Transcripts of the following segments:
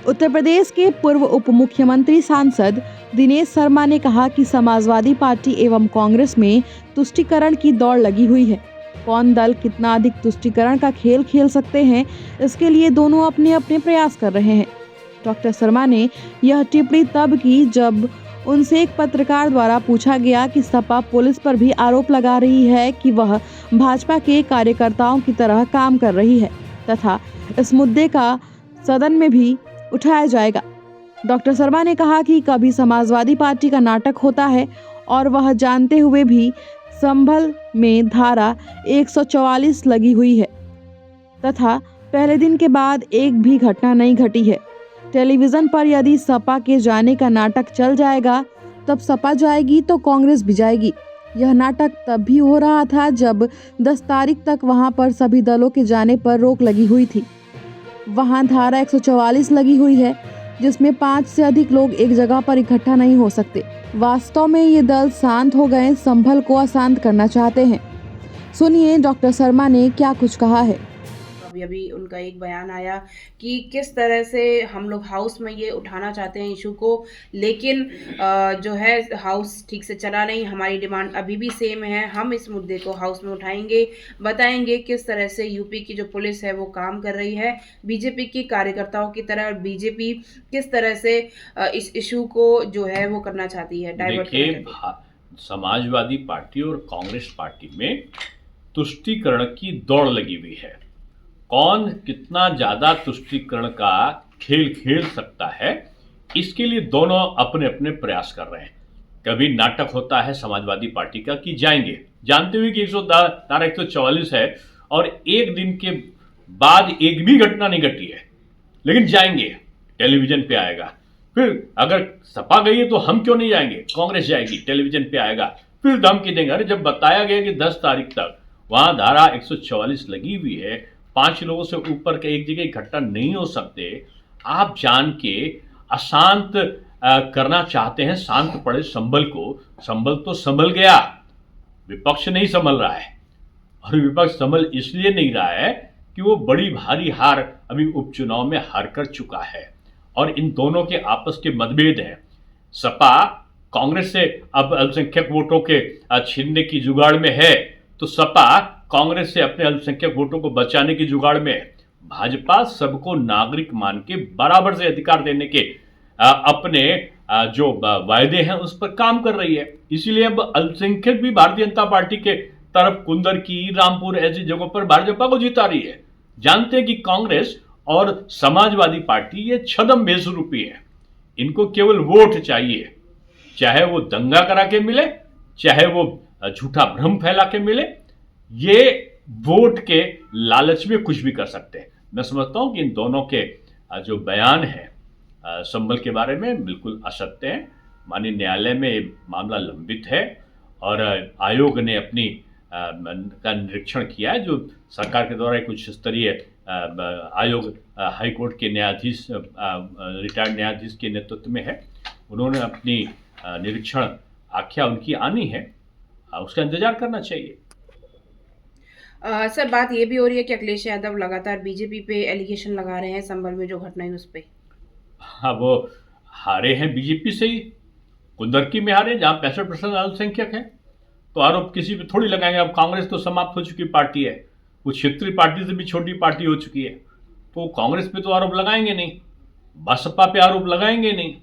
उत्तर प्रदेश के पूर्व उप मुख्यमंत्री सांसद दिनेश शर्मा ने कहा कि समाजवादी पार्टी एवं कांग्रेस में तुष्टीकरण की दौड़ लगी हुई है। कौन दल कितना अधिक तुष्टीकरण का खेल खेल सकते हैं, इसके लिए दोनों अपने अपने प्रयास कर रहे हैं। डॉक्टर शर्मा ने यह टिप्पणी तब की जब उनसे एक पत्रकार द्वारा पूछा गया कि सपा पुलिस पर भी आरोप लगा रही है कि वह भाजपा के कार्यकर्ताओं की तरह काम कर रही है तथा इस मुद्दे का सदन में भी उठाया जाएगा। डॉक्टर शर्मा ने कहा कि कभी समाजवादी पार्टी का नाटक होता है और वह जानते हुए भी संभल में धारा 144 लगी हुई है तथा पहले दिन के बाद एक भी घटना नहीं घटी है। टेलीविजन पर यदि सपा के जाने का नाटक चल जाएगा तब सपा जाएगी तो कांग्रेस भी जाएगी। यह नाटक तब भी हो रहा था जब 10 तारीख तक वहां पर सभी दलों के जाने पर रोक लगी हुई थी। वहां धारा 144 लगी हुई है जिसमें 5 से अधिक लोग एक जगह पर इकट्ठा नहीं हो सकते। वास्तव में ये दल शांत हो गए, संभल को अशांत करना चाहते हैं। सुनिए डॉक्टर शर्मा ने क्या कुछ कहा है। अभी अभी उनका एक बयान आया कि किस तरह से हम लोग हाउस में ये उठाना चाहते हैं इशू को, लेकिन जो है हाउस ठीक से चला नहीं। हमारी डिमांड अभी भी सेम है, हम इस मुद्दे को हाउस में उठाएंगे, बताएंगे किस तरह से यूपी की जो पुलिस है वो काम कर रही है बीजेपी के कार्यकर्ताओं की तरह, और बीजेपी किस तरह से इस इशू को जो है वो करना चाहती है, डाइवर्ट करना चाहती है। समाजवादी पार्टी और कांग्रेस पार्टी में तुष्टीकरण की दौड़ लगी हुई है। कौन कितना ज्यादा तुष्टीकरण का खेल खेल सकता है, इसके लिए दोनों अपने अपने प्रयास कर रहे हैं। कभी नाटक होता है समाजवादी पार्टी का कि जाएंगे, जानते हुए कि 144 है और एक दिन के बाद एक भी घटना नहीं घटी है, लेकिन जाएंगे, टेलीविजन पे आएगा। फिर अगर सपा गई है तो हम क्यों नहीं जाएंगे, कांग्रेस जाएगी, टेलीविजन पे आएगा, फिर धमकी देंगे। अरे जब बताया गया कि 10 तारीख तक वहां धारा 144 लगी हुई है, 5 लोगों से ऊपर के एक जगह इकट्ठा नहीं हो सकते, आप जान के अशांत करना चाहते हैं। शांत पड़े संभल को, संभल तो संभल गया, विपक्ष नहीं संभल रहा है। और विपक्ष संभल इसलिए नहीं रहा है कि वो बड़ी भारी हार अभी उपचुनाव में हार कर चुका है और इन दोनों के आपस के मतभेद हैं। सपा कांग्रेस से अब अल्पसंख्यक वोटों के छीनने की जुगाड़ में है, तो सपा कांग्रेस से अपने अल्पसंख्यक वोटों को बचाने की जुगाड़ में है। भाजपा सबको नागरिक मान के बराबर से अधिकार देने के अपने जो वायदे हैं उस पर काम कर रही है। इसीलिए अब अल्पसंख्यक भी भारतीय जनता पार्टी के तरफ कुंदर की, रामपुर ऐसी जगहों पर भाजपा को जिता रही है। जानते हैं कि कांग्रेस और समाजवादी पार्टी ये छदम बेसुरूपी है, इनको केवल वोट चाहिए, चाहे वो दंगा करा के मिले, चाहे वो झूठा भ्रम फैला के मिले, ये वोट के लालच में कुछ भी कर सकते हैं। मैं समझता हूं कि इन दोनों के जो बयान है संभल के बारे में बिल्कुल असत्य है। माननीय न्यायालय में मामला लंबित है और आयोग ने अपनी का निरीक्षण किया है, जो सरकार के द्वारा एक उच्च स्तरीय आयोग हाईकोर्ट के न्यायाधीश, रिटायर्ड न्यायाधीश के नेतृत्व में है। उन्होंने अपनी निरीक्षण आख्या उनकी आनी है, उसका इंतजार करना चाहिए। सर बात ये भी हो रही है कि अखिलेश यादव लगातार बीजेपी पे एलिगेशन लगा रहे हैं संभल में जो घटना है उस पर। हाँ, वो हारे हैं बीजेपी से ही, कुंदरकी में हारे जहां 65% अल्पसंख्यक है, तो आरोप किसी पे थोड़ी लगाएंगे। अब कांग्रेस तो समाप्त हो चुकी पार्टी है, वो क्षेत्रीय पार्टी से भी छोटी पार्टी हो चुकी है, तो कांग्रेस पे तो आरोप लगाएंगे नहीं, बसपा पे आरोप लगाएंगे नहीं।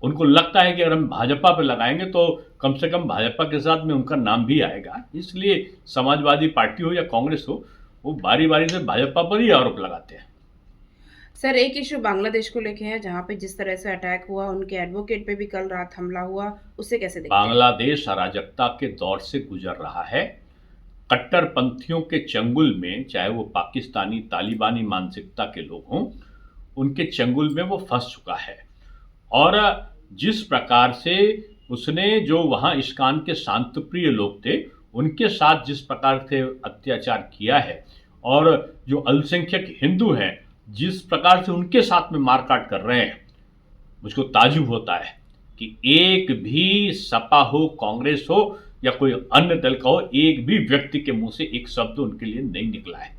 उनको लगता है कि अगर हम भाजपा पे लगाएंगे तो कम से कम भाजपा के साथ में उनका नाम भी आएगा, इसलिए समाजवादी पार्टी हो या कांग्रेस हो, वो बारी बारी से भाजपा पर ही आरोप लगाते हैं। सर एक इशू बांग्लादेश को लेके है, जहां पे जिस तरह से अटैक हुआ, उनके एडवोकेट पे भी कल रात हमला हुआ, उससे कैसे देखते हैं? बांग्लादेश अराजकता के दौर से गुजर रहा है। कट्टरपंथियों के चंगुल में, चाहे वो पाकिस्तानी तालिबानी मानसिकता के लोग हों, उनके चंगुल में वो फंस चुका है। और जिस प्रकार से उसने, जो वहाँ इस्कान के शांतप्रिय लोग थे, उनके साथ जिस प्रकार से अत्याचार किया है, और जो अल्पसंख्यक हिंदू हैं जिस प्रकार से उनके साथ में मारकाट कर रहे हैं, मुझको ताजुब होता है कि एक भी सपा हो, कांग्रेस हो या कोई अन्य दल का हो, एक भी व्यक्ति के मुंह से एक शब्द उनके लिए नहीं निकला है,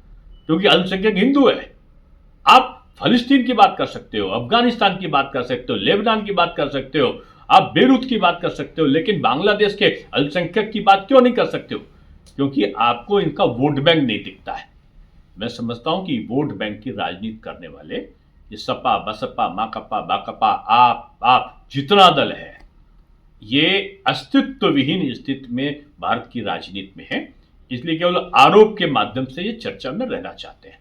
क्योंकि अल्पसंख्यक हिंदू है। आप फलस्तीन की बात कर सकते हो, अफगानिस्तान की बात कर सकते हो, लेबनान की बात कर सकते हो, आप बेरूत की बात कर सकते हो, लेकिन बांग्लादेश के अल्पसंख्यक की बात क्यों नहीं कर सकते हो? क्योंकि आपको इनका वोट बैंक नहीं दिखता है। मैं समझता हूं कि वोट बैंक की राजनीति करने वाले ये सपा, बसपा, माकपा, बाकपा, आप जितना दल है, ये अस्तित्व विहीन स्थिति में भारत की राजनीति में है, इसलिए केवल आरोप के माध्यम से ये चर्चा में रहना चाहते हैं।